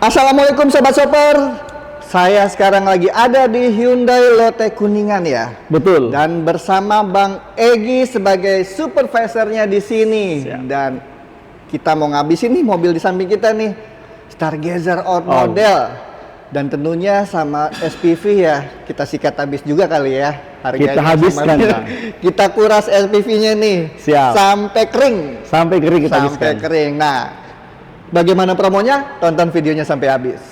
Assalamualaikum Sobat Shopper. Saya sekarang lagi ada di Hyundai Lotte Kuningan ya. Betul. Dan bersama Bang Egy sebagai supervisornya di sini. Siap. Dan kita mau ngabisin nih mobil di samping kita nih, Stargazer Out Model. Dan tentunya sama SPV ya, kita sikat habis juga kali ya harganya. Kita habiskan, Bang. Kita kuras SPV-nya nih. Siap. Sampai kering. Sampai kering kita Sampai habiskan. kering. Nah, bagaimana promonya? Tonton videonya sampai habis.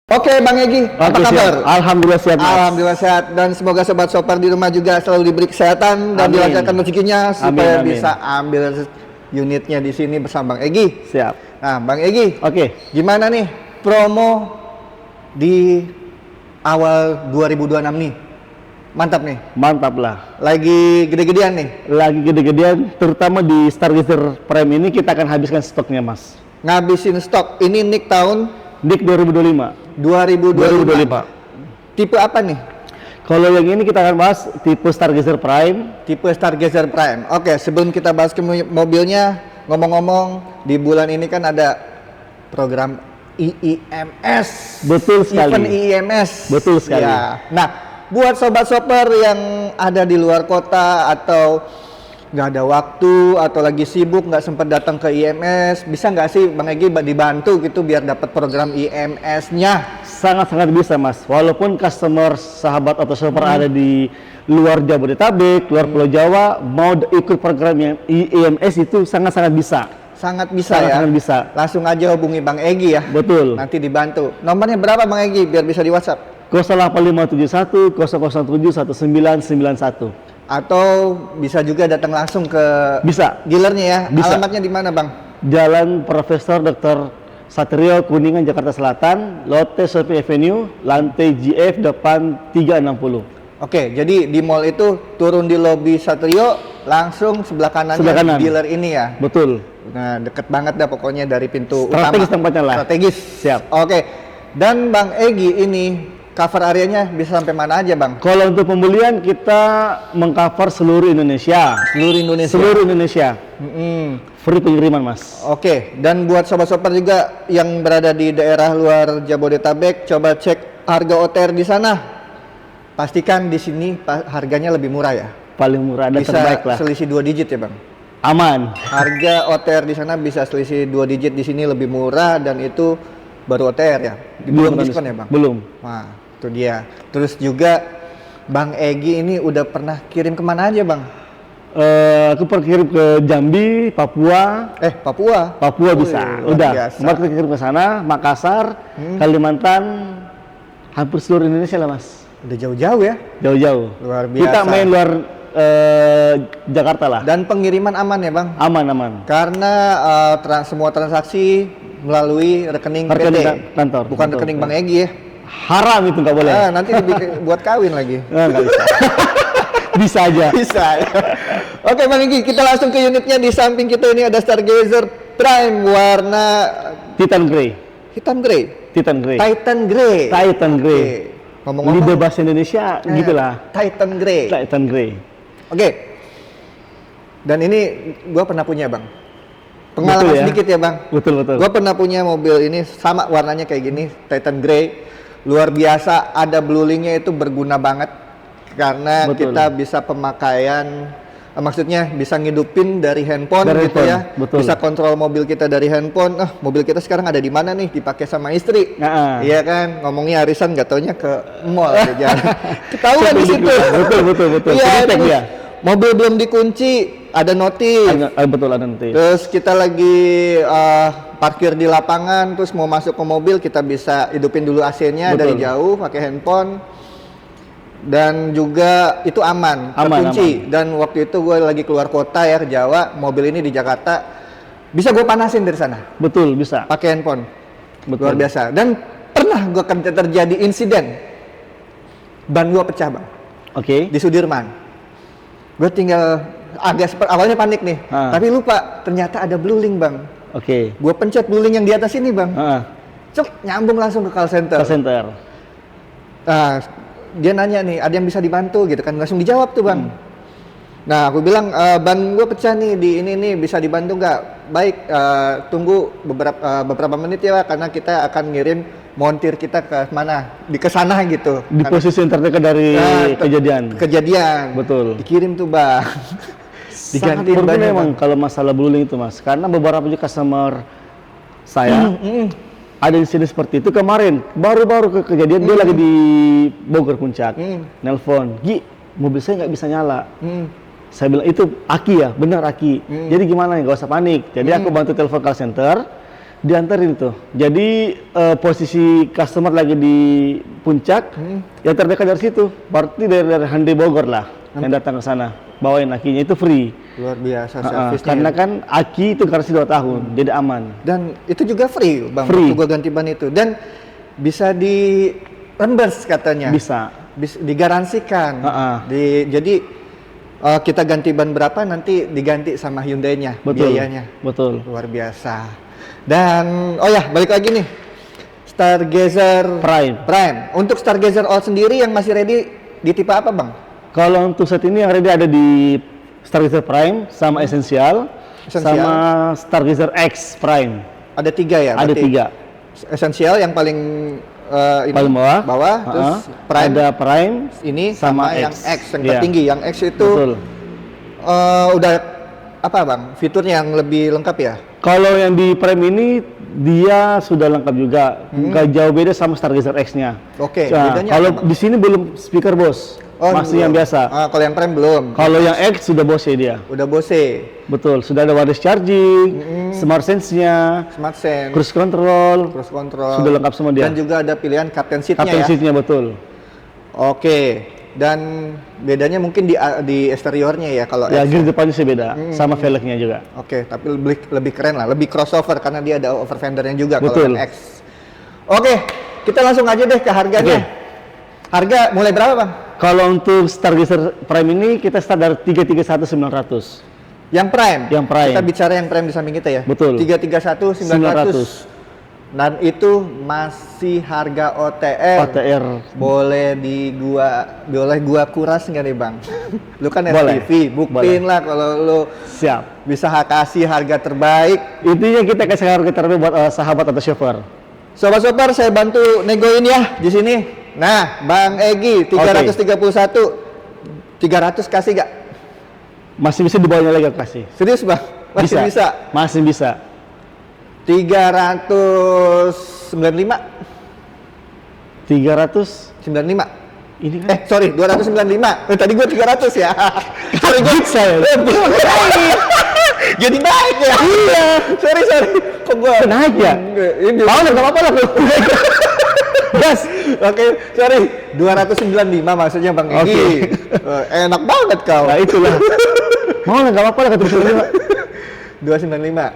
Oke, Bang Egy, apa kabar? Siap. Alhamdulillah sehat, Mas. Alhamdulillah sehat, dan semoga Sobat Shopper di rumah juga selalu diberi kesehatan dan Amin. dilancarkan rezekinya supaya Amin. bisa ambil unitnya di sini bersama Bang Egy. Siap. Nah, Bang Egy, Oke. gimana nih promo di awal 2026 nih? Mantap nih, Mantap lah. lagi gede-gedean nih. Lagi gede-gedean, terutama di Stargazer Prime ini kita akan habiskan stoknya, Mas. Ngabisin stok, ini Nick tahun Dik 2025. 2025. Tipe apa nih? Kalau yang ini kita akan bahas tipe Stargazer Prime. Tipe Stargazer Prime. Oke, sebelum kita bahas ke mobilnya, ngomong-ngomong di bulan ini kan ada program IIMS. Betul sekali. Event IIMS. Betul sekali. Ya. Nah, buat sobat shopper yang ada di luar kota atau nggak ada waktu atau lagi sibuk nggak sempat datang ke IIMS, bisa nggak sih Bang Egy dibantu gitu biar dapat program IIMS-nya? Sangat-sangat bisa, Mas. Walaupun customer sahabat atau shopper ada di luar Jabodetabek, luar Pulau Jawa, mau ikut program yang IIMS itu sangat-sangat bisa. Sangat bisa ya. Sangat bisa. Langsung aja hubungi Bang Egy ya. Betul. Nanti dibantu. Nomornya berapa Bang Egy biar bisa di WhatsApp? 08571 007 1991. Atau bisa juga datang langsung ke Bisa. dealernya ya. Bisa. Alamatnya di mana Bang? Jalan Profesor Dr. Satrio Kuningan, Jakarta Selatan, Lotte Shopping Avenue, lantai GF depan 360. Oke, jadi di mall itu turun di lobi Satrio, langsung sebelah kanannya Sebelah kanan. dealer ini ya. Betul. Nah, deket banget dah pokoknya dari pintu Strategis utama. tempatnya lah. Strategis. Siap. Oke. Dan Bang Egy ini cover areanya bisa sampai mana aja Bang? Kalau untuk pembelian kita mengcover seluruh Indonesia. Seluruh Indonesia. Seluruh Indonesia. Mm-mm. Free pengiriman, Mas. Oke, dan buat sobat-sobat juga yang berada di daerah luar Jabodetabek, coba cek harga OTR di sana. Pastikan di sini harganya lebih murah ya. Paling murah dan Bisa terbaik lah. selisih 2 digit ya Bang. Aman. Harga OTR di sana bisa selisih 2 digit, di sini lebih murah dan itu baru OTR ya. Belum diskon ya Bang? Belum. Nah, itu dia. Terus juga Bang Egy ini udah pernah kirim kemana aja Bang? Aku pernah kirim ke Jambi, Papua. Papua. Papua bisa. Luar Udah. biasa. Kemarin kita kirim ke sana, Makassar, Kalimantan, hampir seluruh Indonesia lah, Mas. Udah jauh-jauh ya. Jauh-jauh. Luar biasa. Kita main luar Jakarta lah. Dan pengiriman aman ya Bang? Aman. Karena semua transaksi melalui rekening PT. Kantor. Bukan Betul. rekening Bang Egy ya. Haram itu nggak boleh. Nanti buat kawin lagi. Nggak bisa. Bisa aja. Bisa ya. Oke Bang Egy, kita langsung ke unitnya. Di samping kita ini ada Stargazer Prime warna Titan Grey. hitam grey. Titan Grey. Titan Grey. Titan Grey. Oke. Ngomong-ngomong, Lidah bahasa Indonesia gitulah. Titan Grey. Titan Grey. Oke. Dan ini gua pernah punya Bang. Pengalaman Betul ya? sedikit ya Bang. Betul. Gua pernah punya mobil ini sama warnanya kayak gini, Titan Grey. Luar biasa, ada bluelingnya itu berguna banget karena Betul. kita bisa pemakaian, maksudnya bisa ngidupin dari handphone Dari gitu handphone, ya. betul. Bisa kontrol mobil kita dari handphone. Mobil kita sekarang ada di mana nih? Dipakai sama istri. Nah, Iya kan, ngomongnya arisan nggak taunya ke mall di jalan. Ketahuan di situ. Betul. Iya, Kedetek terus dia. mobil belum dikunci, ada notif. Betul ada nanti. Terus kita lagi parkir di lapangan, terus mau masuk ke mobil, kita bisa hidupin dulu AC-nya dari jauh pakai handphone. Dan juga itu aman, terkunci. Dan waktu itu gue lagi keluar kota ya ke Jawa, mobil ini di Jakarta, bisa gue panasin dari sana. Betul, bisa. Pakai handphone. Betul. Luar biasa. Dan pernah gue terjadi insiden ban gue pecah Bang, Oke. di Sudirman. Gue tinggal awalnya panik nih, tapi lupa ternyata ada blueling Bang. Oke. Gue pencet blueling yang di atas ini Bang, cek nyambung langsung ke call center. Call center. Nah, dia nanya nih, ada yang bisa dibantu gitu kan, langsung dijawab tuh Bang. Nah, aku bilang ban gue pecah nih di ini nih, bisa dibantu nggak? Baik, tunggu beberapa menit ya, karena kita akan ngirim montir kita ke mana, ke sana gitu. Di Karena- posisi yang terdekat dari kejadian. Betul. Dikirim tuh bang. Sangat Digantiin berguna bannya, memang Bang. kalau masalah bluling itu mas, karena beberapa juga customer saya ada insiden seperti itu kemarin, baru-baru kejadian dia lagi di Bogor Puncak, nelpon, Gi, mobil saya nggak bisa nyala. Saya bilang itu aki ya, benar aki. Jadi gimana nih, gak usah panik. Jadi aku bantu telepon call center, diantarin itu. Jadi posisi customer lagi di puncak, yang terdekat dari situ, berarti dari Hyundai Bogor lah yang datang ke sana, bawain akinya itu free. Luar biasa servisnya. Karena kan aki itu garansi 2 tahun, jadi aman. Dan itu juga free bang, Free. waktu gua ganti ban itu. Dan bisa di reimburse katanya. Bisa. Digaransikan. Jadi kita ganti ban berapa nanti diganti sama Hyundai-nya biayanya. Betul. Luar biasa. Dan oh ya, balik lagi nih. Stargazer Prime. Untuk Stargazer All sendiri yang masih ready di tipe apa, Bang? Kalau untuk saat ini yang ready ada di Stargazer Prime sama Essential, sama Stargazer X Prime. Ada 3 ya? Ada 3. Essential yang paling ini, paling bawah, terus Prime, ada Prime ini sama yang X. X yang tertinggi. Yang X itu udah apa bang? Fiturnya yang lebih lengkap ya? Kalau yang di Prime ini dia sudah lengkap juga, nggak jauh beda sama Stargazer X-nya. Oke. Nah, kalau di sini belum speaker Bose, masih yang biasa. Kalau yang Prime belum. Kalau yang X sudah Bose dia. Udah Bose. Betul, sudah ada wireless charging, Smart Sense-nya, Smart Sense, cruise control, sudah lengkap semua dia. Dan juga ada pilihan captain seat-nya Captain ya. seat-nya betul. Oke. Dan bedanya mungkin di eksteriornya ya kalau Ya, X. gear depannya sih beda, sama velgnya juga. Oke, tapi lebih keren lah, lebih crossover karena dia ada over fendernya juga kalau Betul. yang X. Oke, kita langsung aja deh ke harganya. Harga mulai berapa bang? Kalau untuk Stargazer Prime ini kita start dari 331.900. Yang Prime? Yang Prime. Kita bicara yang Prime di samping kita ya? Betul. 331.900. Dan itu masih harga OTR. Boleh gua kuras nggak nih bang? Lu kan Boleh. FPV, buktiin lah kalau lu Siap. bisa kasih harga terbaik. Intinya kita kasih harga terbaik buat sahabat atau chauffeur. Sobat-sobat saya bantu negoin ya di sini. Nah, Bang Egi 331 300 kasih gak? Masih bisa di bawahnya lagi aku kasih. Serius Bang? Masih bisa? Masih bisa. 395 395. Ini kan sorry 295. Tadi gua 300 ya. Sorry gua saya. Jadi naik ya. Iya. Sorry. Kok gua naik ya? Ini Mau enggak apa-apa lah. Gas. Oke, sorry. 295 maksudnya Bang Egi. Enak banget kau. Nah, itulah. Mau enggak apa-apa lah kata 295.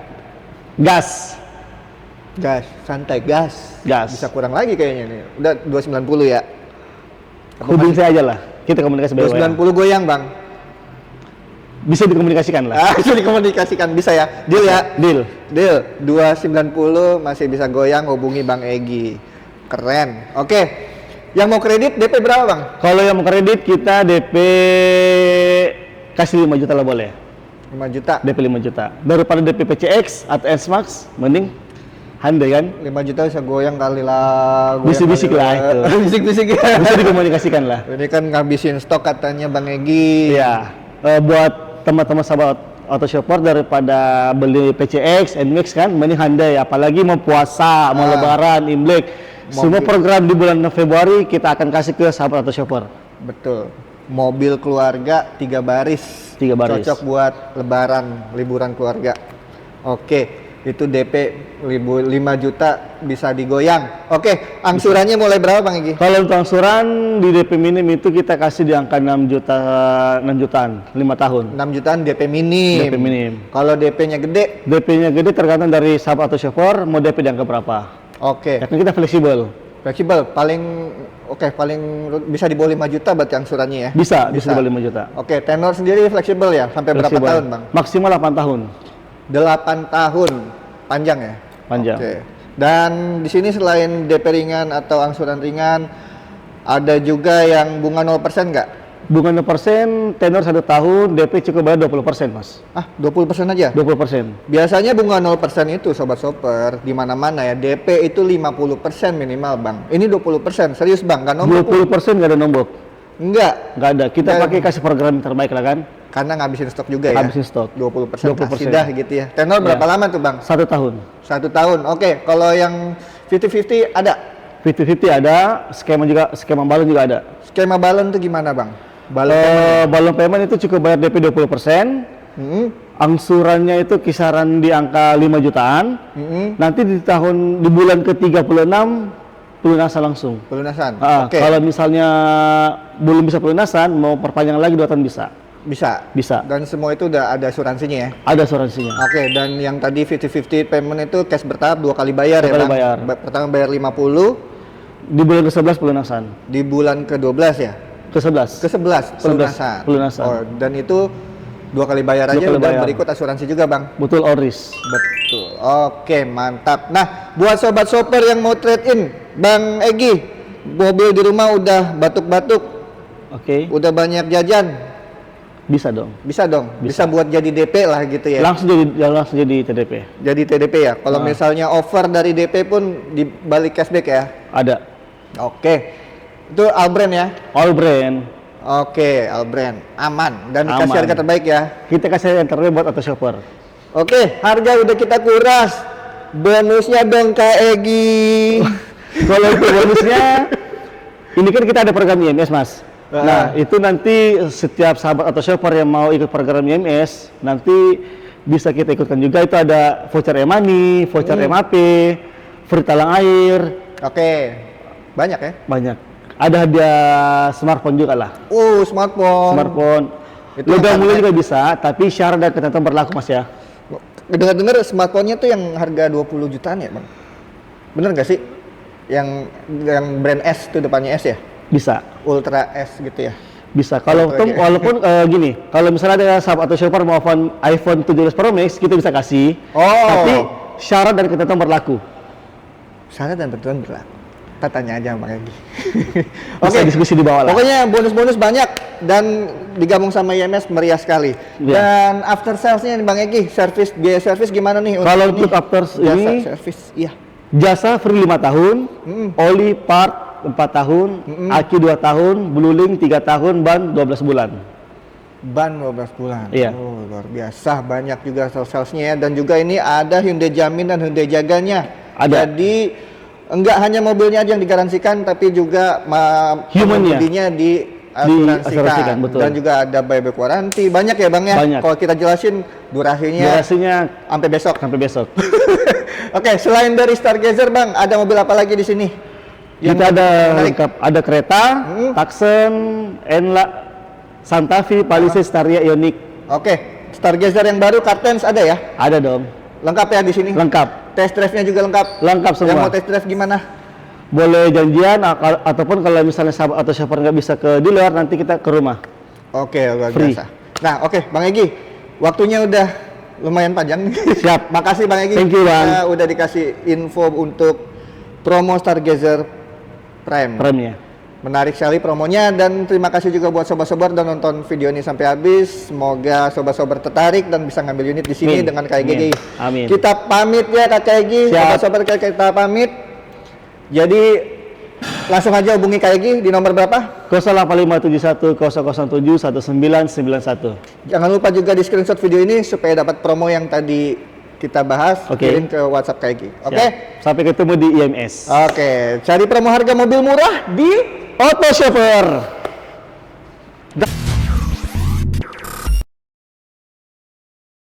Gas. Santai gas. Bisa kurang lagi kayaknya nih. Udah 290 ya. Hubungi saya aja lah. Kita komunikasi baik-baik. 290 goyang, Bang. Bisa dikomunikasikan lah. Bisa dikomunikasikan, bisa ya. Deal ya? Deal. 290 masih bisa goyang, hubungi Bang Egi. Keren. Oke. Yang mau kredit DP berapa, Bang? Kalau yang mau kredit kita DP kasih 5 juta lah boleh. 5 juta. DP 5 juta. Daripada DP PCX atau S-Max, mending Hyundai kan? 5 juta bisa goyang kali lah. Bisik-bisik lah itu. Bisik-bisik ya. Bisa dikomunikasikan lah. Ini kan ngabisin stok katanya Bang Egi. Iya. Buat teman-teman sahabat auto shopper daripada beli PCX, NMAX kan, mending Hyundai. Apalagi mau puasa, mau lebaran, Imlek. Semua program di bulan Februari kita akan kasih ke sahabat auto shopper. Betul. Mobil keluarga 3 baris. 3 baris. Cocok buat lebaran, liburan keluarga. Oke. Itu DP 5 juta bisa digoyang. Oke, angsurannya mulai berapa Bang Egi? Kalau untuk angsuran di DP minim itu kita kasih di angka 6 jutaan 5 tahun. 6 jutaan DP minim. DP minim. Kalau DP-nya gede? DP-nya gede tergantung dari sahabat atau chauffeur mau DP di angka berapa. Oke. Ya kan kita fleksibel. Paling bisa di bawah 5 juta berarti angsurannya ya? Bisa di bawah 5 juta. Oke, tenor sendiri fleksibel ya? Sampai berapa tahun Bang? Maksimal 8 tahun. 8 tahun. Panjang ya? Panjang. Oke. Dan di sini selain DP ringan atau angsuran ringan, ada juga yang bunga 0% nggak? Bunga 0%, tenor 1 tahun, DP cukup bayar 20%, Mas. Ah, 20% aja? 20%. Biasanya bunga 0% itu Sobat Shopper, di mana-mana ya, DP itu 50% minimal Bang. Ini 20%, serius Bang, nggak nombok. 20% nggak ada nombok? Enggak. Nggak ada, kita Nggak. pakai kasih program yang terbaik lah kan? Karena ngabisin stok juga ya? Ngabisin stok. 20%, 20%. kasih dah gitu ya. Tenor berapa Ya. lama tuh Bang? 1 tahun. 1 tahun, oke. Kalau yang 50-50 ada? 50-50 ada, skema balon juga ada. Skema balon tuh gimana Bang? Balon Balon payment itu cukup bayar DP 20%, angsurannya itu kisaran di angka 5 jutaan, nanti di bulan ke-36 pelunasan langsung. pelunasan. Oke. Kalau misalnya belum bisa pelunasan, mau perpanjang lagi 2 tahun bisa. Bisa. Dan semua itu udah ada asuransinya ya? Ada asuransinya. Oke, dan yang tadi 50-50 payment itu cash bertahap 2 kali bayar ya 2 kali Bang? bayar. Pertama bayar 50, Di bulan ke-11 pelunasan. di bulan ke-12 ya? Ke-11. Ke-11 pelunasan. pelunasan. Oh, dan itu 2 kali bayar 2 aja kali udah bayar. berikut asuransi juga Bang? Betul, all risk. Betul. Oke, mantap. Nah, buat Sobat Shopper yang mau trade in, Bang Egi, mobil di rumah udah batuk-batuk, Oke. udah banyak jajan, Bisa dong. bisa dong? Bisa buat jadi DP lah gitu ya? Langsung jadi TDP. Jadi TDP ya? Kalau misalnya offer dari DP pun dibalik cashback ya? Ada. Oke. Itu Albrand ya? All brand. Oke, Albrand. Aman. Dan dikasih Aman. harga terbaik ya? Kita kasih yang terbaik buat auto shopper. Oke, harga udah kita kuras. Bonusnya dong Kak Egi. Kalau itu bonusnya, ini kan kita ada program IMS, Mas. Nah, itu nanti setiap sahabat auto shopper yang mau ikut program IMS, nanti bisa kita ikutkan juga. Itu ada voucher e-money, voucher MAP, free talang air. Oke, banyak ya? Banyak. Ada hadiah smartphone juga lah. Smartphone. Smartphone. Itu Logam yang mulia harga- juga bisa, tapi syarat dan ketentuan berlaku, Mas ya. Dengar-dengar smartphone-nya tuh yang harga 20 jutaan ya, Bang? Bener nggak sih? Yang brand S tuh depannya S ya? Bisa. Ultra S gitu ya? Bisa. Kalau Oke. walaupun gini, kalau misalnya ada sahabat atau shopper mau iPhone 17 Pro Max, kita bisa kasih. Oh. Tapi syarat dan ketentuan berlaku. Syarat dan ketentuan berlaku. Kita tanya aja Bang Egi. Bisa diskusi di bawah lah. Pokoknya bonus-bonus banyak dan digabung sama IMS meriah sekali. Iya. Dan after sales-nya nih Bang Egi, biaya service gimana nih? Kalau ini? untuk after jasa ini, service, iya. jasa free 5 tahun, oli part 4 tahun, aki 2 tahun, blueling 3 tahun, ban 12 bulan. Ban 12 bulan. Iya. Oh, luar biasa, banyak juga sales-salesnya ya. Dan juga ini ada Hyundai Jamin dan Hyundai Jaganya. Ada. Jadi enggak hanya mobilnya aja yang digaransikan, tapi juga Human-nya. pengemudinya Diasuransikan, diasuransikan. betul. Dan juga ada buyback warranty. Banyak ya Bang ya? Banyak. Kalau kita jelasin durasinya Durasinya sampai besok. sampai besok. Oke, selain dari Stargazer Bang, ada mobil apa lagi di sini? Kita ada menarik? lengkap, ada kereta, Tucson, Enla, Santa Fe, Palisade, Staria, Ioniq. Oke, Stargazer yang baru Kartens ada ya? Ada dong. Lengkap ya di sini? Lengkap. Test drive-nya juga lengkap? Lengkap Yang mau semua. test drive gimana? Boleh janjian ataupun kalau misalnya sahabat atau shopper nggak bisa ke dealer, nanti kita ke rumah. Oke, luar Free. biasa. Nah, oke, Bang Egi, waktunya udah lumayan panjang. Siap. Makasih Bang Egi. Thank you, Bang. Kita udah dikasih info untuk promo Stargazer Prime. Prime-nya. Menarik sekali promonya dan terima kasih juga buat sobat-sobat udah nonton video ini sampai habis. Semoga sobat-sobat tertarik dan bisa ngambil unit di sini Amin. dengan Kak Amin. Egi. Amin. Kita pamit ya Kak Egi. Siap. Sobat-sobat kita pamit. Jadi langsung aja hubungi Kak Egi di nomor berapa? 085710071991. Jangan lupa juga di screenshot video ini supaya dapat promo yang tadi kita bahas. Oke. Kirim ke WhatsApp Kak Egi. Oke? Siap. Sampai ketemu di IMS. Oke. Cari promo harga mobil murah di Auto Shopper.